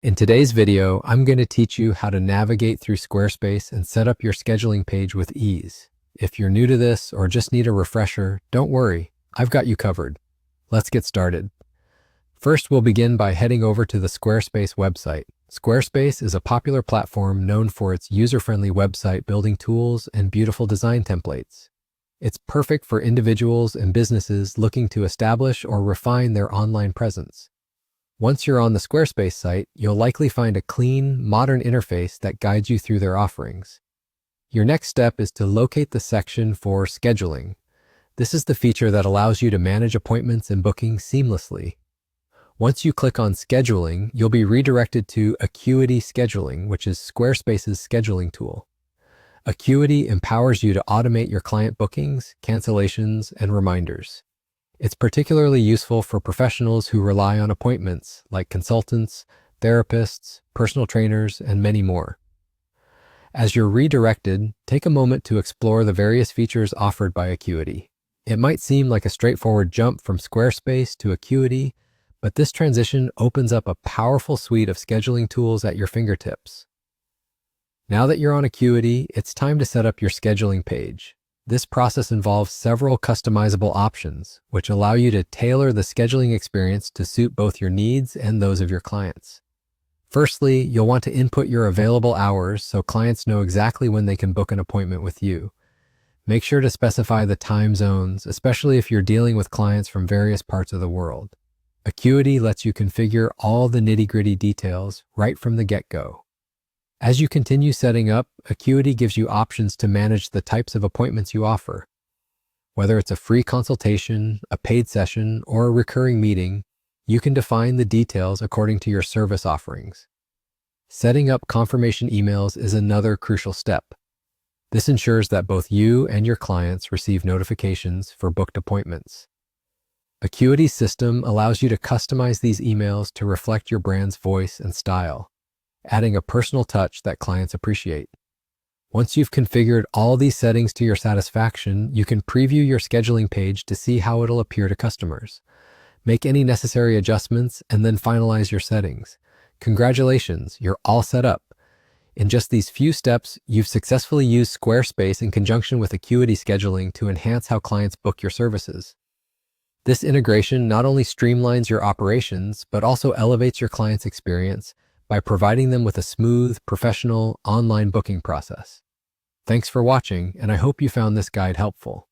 In today's video, I'm going to teach you how to navigate through Squarespace and set up your scheduling page with ease. If you're new to this or just need a refresher, don't worry, I've got you covered. Let's get started. First, we'll begin by heading over to the Squarespace website. Squarespace is a popular platform known for its user-friendly website building tools and beautiful design templates. It's perfect for individuals and businesses looking to establish or refine their online presence. Once you're on the Squarespace site, you'll likely find a clean, modern interface that guides you through their offerings. Your next step is to locate the section for scheduling. This is the feature that allows you to manage appointments and bookings seamlessly. Once you click on scheduling, you'll be redirected to Acuity Scheduling, which is Squarespace's scheduling tool. Acuity empowers you to automate your client bookings, cancellations, and reminders. It's particularly useful for professionals who rely on appointments like consultants, therapists, personal trainers, and many more. As you're redirected, take a moment to explore the various features offered by Acuity. It might seem like a straightforward jump from Squarespace to Acuity, but this transition opens up a powerful suite of scheduling tools at your fingertips. Now that you're on Acuity, it's time to set up your scheduling page. This process involves several customizable options, which allow you to tailor the scheduling experience to suit both your needs and those of your clients. Firstly, you'll want to input your available hours so clients know exactly when they can book an appointment with you. Make sure to specify the time zones, especially if you're dealing with clients from various parts of the world. Acuity lets you configure all the nitty-gritty details right from the get-go. As you continue setting up, Acuity gives you options to manage the types of appointments you offer. Whether it's a free consultation, a paid session, or a recurring meeting, you can define the details according to your service offerings. Setting up confirmation emails is another crucial step. This ensures that both you and your clients receive notifications for booked appointments. Acuity's system allows you to customize these emails to reflect your brand's voice and style, adding a personal touch that clients appreciate. Once you've configured all these settings to your satisfaction, you can preview your scheduling page to see how it'll appear to customers. Make any necessary adjustments and then finalize your settings. Congratulations, you're all set up. In just these few steps, you've successfully used Squarespace in conjunction with Acuity Scheduling to enhance how clients book your services. This integration not only streamlines your operations, but also elevates your client's experience by providing them with a smooth, professional, online booking process. Thanks for watching, and I hope you found this guide helpful.